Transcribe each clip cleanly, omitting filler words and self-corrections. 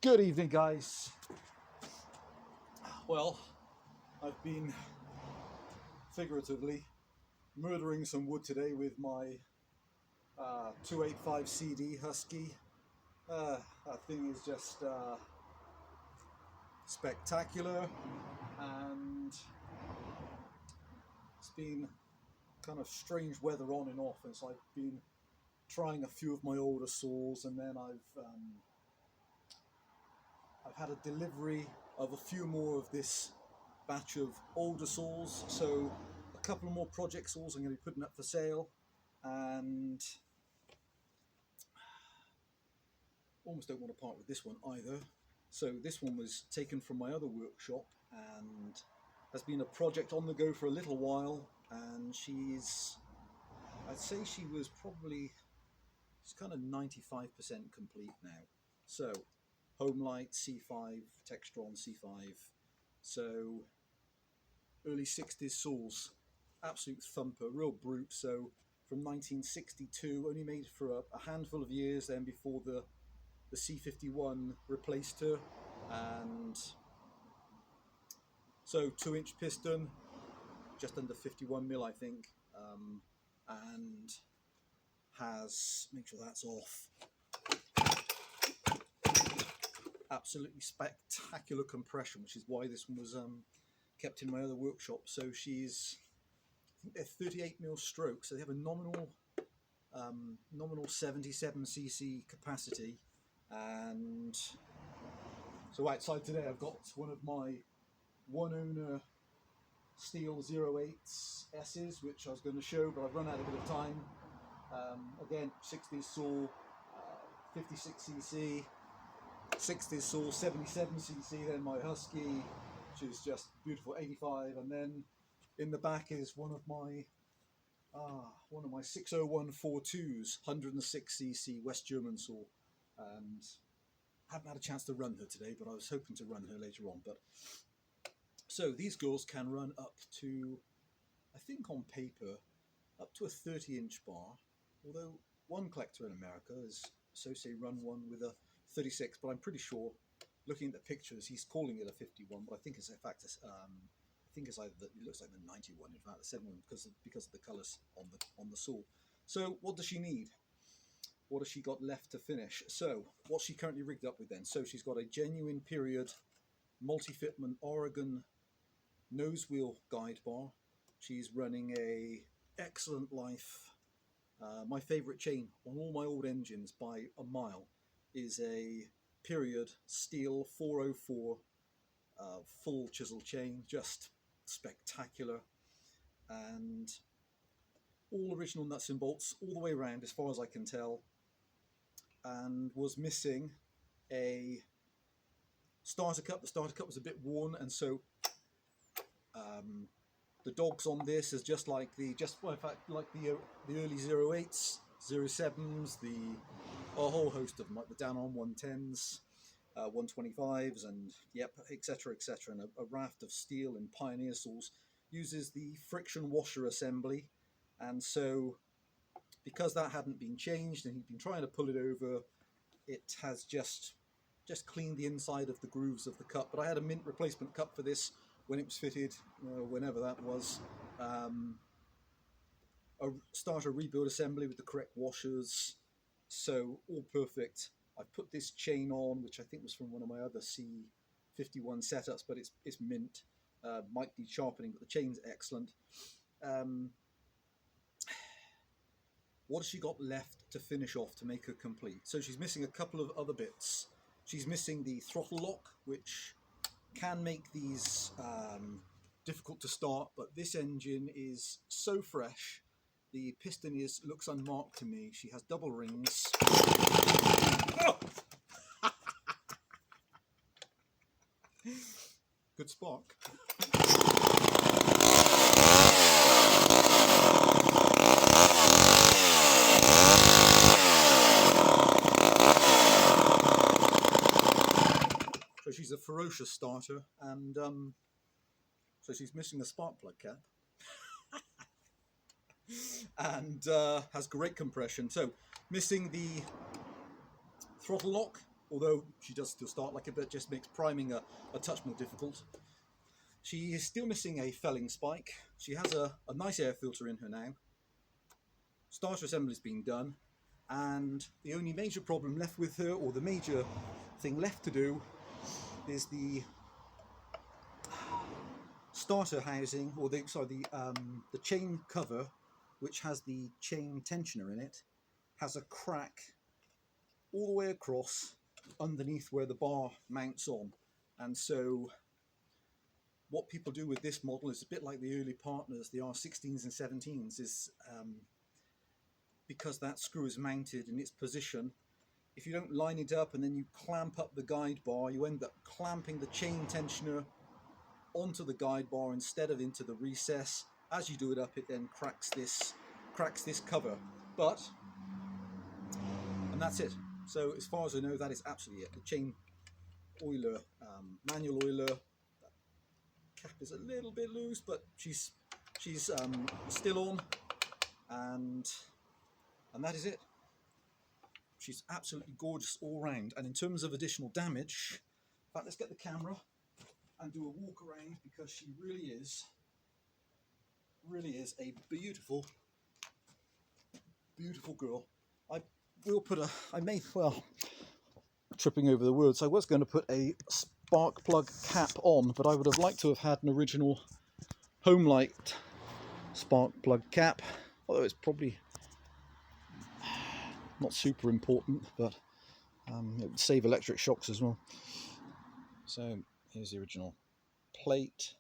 Good evening, guys. Well, I've been figuratively murdering some wood today with my 285 CD Husky. That thing is just spectacular, and it's been kind of strange weather on and off, and so I've been trying a few of my older saws, and then I've had a delivery of a few more of this batch of older saws, so a couple of more project saws I'm going to be putting up for sale, and almost don't want to part with this one either. So this one was taken from my other workshop and has been a project on the go for a little while, and I'd say she's kind of 95% complete now. So Homelite C5, Textron C5, so early 60s saws, absolute thumper, real brute. So from 1962, only made for a handful of years then before the C51 replaced her, and so 2-inch piston, just under 51 mil I think, and has, make sure that's off, absolutely spectacular compression, which is why this one was kept in my other workshop. So she's, I think they're 38 mil strokes, so they have a nominal 77cc capacity. And so outside today I've got one of my one owner steel 08s S's, which I was going to show, but I've run out a bit of time. Again, 60s saw, 56cc, 60s saw, 77cc, then my Husky, which is just beautiful, 85, and then in the back is one of my 60142s, 106cc West German saw, and haven't had a chance to run her today, but I was hoping to run her later on. But so these girls can run up to, I think on paper, up to a 30-inch bar, although one collector in America has run one with a 36, but I'm pretty sure, looking at the pictures, he's calling it a 51, but I think it's in fact it looks like the 91, in fact the 71, because of the colours on the saw. So what does she need? What has she got left to finish? So what's she currently rigged up with then? So she's got a genuine period multi-fitment Oregon nose wheel guide bar. She's running a Excellent Life. My favourite chain on all my old engines by a mile is a period steel 404 full chisel chain, just spectacular, and all original nuts and bolts all the way around as far as I can tell, and was missing a starter cup. The starter cup was a bit worn, and so the dogs on this is just like the early 08s, 07s, a whole host of them, like the Danon 110s, 125s, and etc., and a raft of steel and Pioneer saws uses the friction washer assembly. And so because that hadn't been changed and he'd been trying to pull it over, it has just cleaned the inside of the grooves of the cup. But I had a mint replacement cup for this when it was fitted, whenever that was. A starter rebuild assembly with the correct washers, so all perfect. I put this chain on, which I think was from one of my other C51 setups, but it's mint. Might need sharpening, but the chain's excellent. What has she got left to finish off to make her complete? So she's missing a couple of other bits. She's missing the throttle lock, which can make these difficult to start, but this engine is so fresh. The piston looks unmarked to me. She has double rings. Oh! Good spark. So she's a ferocious starter, and so she's missing the spark plug cap. And has great compression. So missing the throttle lock, although she does still start like it, but it just makes priming a touch more difficult. She is still missing a felling spike. She has a nice air filter in her now. Starter assembly's been done, and the only major problem left with her, or the major thing left to do, is the starter housing, or the chain cover, which has the chain tensioner in it, has a crack all the way across underneath where the bar mounts on. And so what people do with this model is a bit like the early partners, the R16s and 17s, is because that screw is mounted in its position, if you don't line it up and then you clamp up the guide bar, you end up clamping the chain tensioner onto the guide bar instead of into the recess. As you do it up, it then cracks this cover. And that's it. So as far as I know, that is absolutely it. The chain oiler, manual oiler, that cap is a little bit loose, but she's still on, and that is it. She's absolutely gorgeous all round. And in terms of additional damage, in fact, let's get the camera and do a walk around, because she really is a beautiful, beautiful girl. Tripping over the words, I was going to put a spark plug cap on, but I would have liked to have had an original Homelite spark plug cap, although it's probably not super important, but it would save electric shocks as well. So here's the original plate.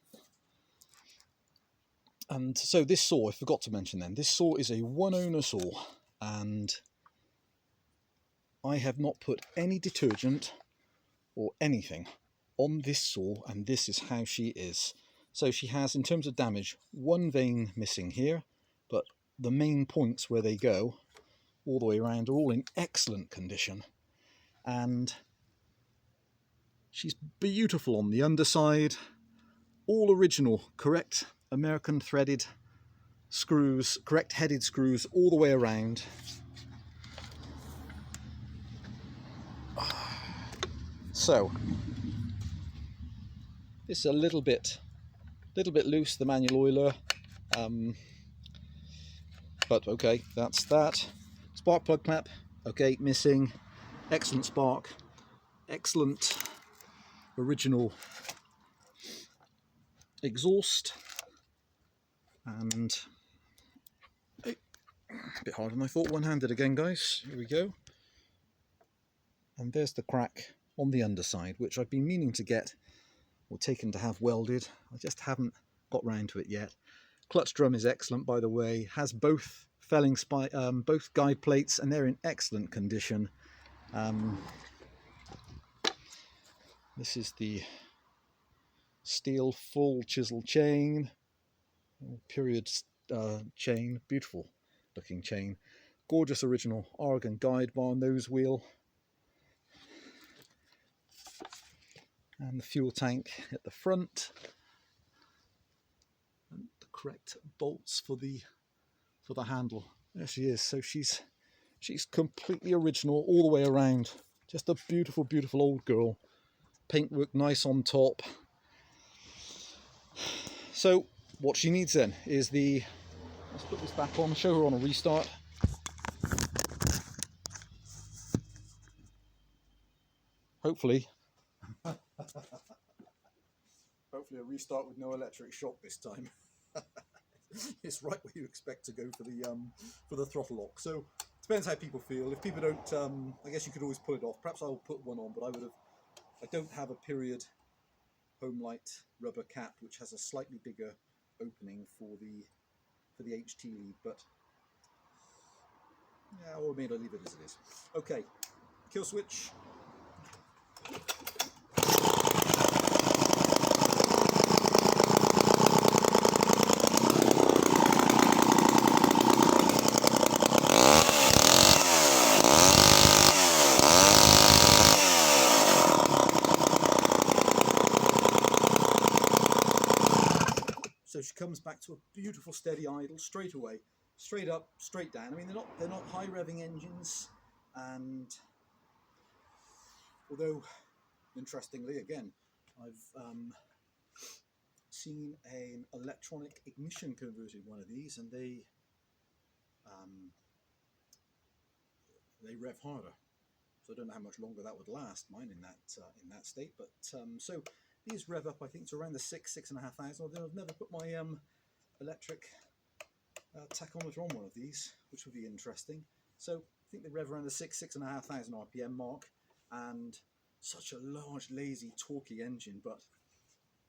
And so this saw, I forgot to mention then, this saw is a one owner saw, and I have not put any detergent or anything on this saw, and this is how she is. So she has, in terms of damage, one vein missing here, but the main points where they go all the way around are all in excellent condition. And she's beautiful on the underside, all original, correct American threaded screws, correct headed screws all the way around. So this is a little bit loose, the manual oiler, but okay, that's that. Spark plug cap, okay, missing. Excellent spark, excellent original exhaust, and a bit harder than I thought, one-handed again, guys. Here we go. And there's the crack on the underside, which I've been meaning to get or taken to have welded. I just haven't got round to it yet. Clutch drum is excellent, by the way. Has both felling both guide plates, and they're in excellent condition. This is the steel full chisel chain, period chain, beautiful looking chain. Gorgeous original Oregon guide bar nose wheel. And the fuel tank at the front, and the correct bolts for the handle. There she is. So she's completely original all the way around. Just a beautiful, beautiful old girl. Paintwork nice on top. So what she needs then is let's put this back on, show her on a restart. Hopefully a restart with no electric shock this time. It's right where you expect to go for the throttle lock. So depends how people feel. If people don't, I guess you could always pull it off. Perhaps I'll put one on, but I don't have a period Homelite rubber cap which has a slightly bigger opening for the HT lead, but yeah, or maybe I'll leave it as it is. Okay, kill switch. So she comes back to a beautiful steady idle straight away, straight up, straight down. I mean, they're not high revving engines, and Although, interestingly, again, I've seen an electronic ignition converted one of these, and they rev harder. So I don't know how much longer that would last, mine in that state. But so these rev up, I think, to around the 6,500. Although I've never put my electric tachometer on one of these, which would be interesting. So I think they rev around the 6,500 RPM mark, and such a large, lazy, torquey engine. But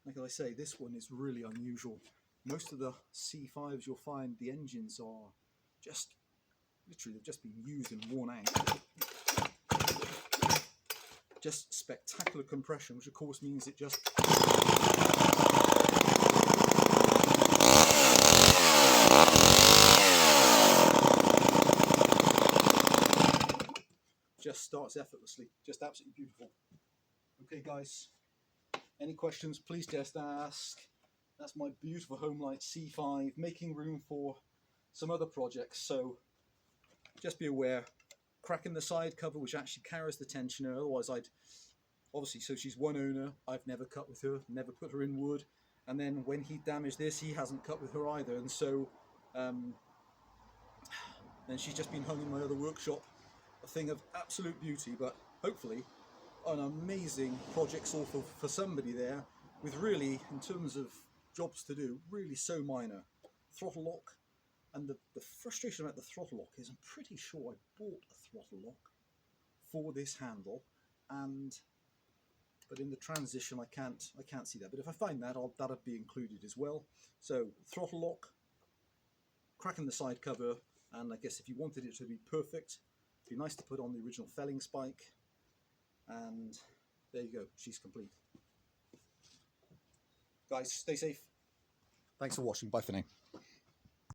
like I say, this one is really unusual. Most of the C5s you'll find the engines are just literally, they've just been used and worn out. Just spectacular compression, which of course means it just starts effortlessly. Just absolutely beautiful. Okay guys, any questions, please just ask. That's my beautiful Homelite C5, making room for some other projects, so just be aware. Cracking the side cover, which actually carries the tensioner, otherwise I'd obviously, so she's one owner, I've never cut with her, never put her in wood, and then when he damaged this, he hasn't cut with her either, and so then she's just been hung in my other workshop, a thing of absolute beauty. But hopefully an amazing project sort of for somebody there, with really, in terms of jobs to do, really so minor. Throttle lock, and the frustration about the throttle lock is I'm pretty sure I bought a throttle lock for this handle, but in the transition I can't see that. But if I find that, that'll be included as well. So throttle lock, cracking the side cover, and I guess if you wanted it to be perfect, it'd be nice to put on the original felling spike, and there you go, she's complete. Guys, stay safe. Thanks for watching. Bye for now.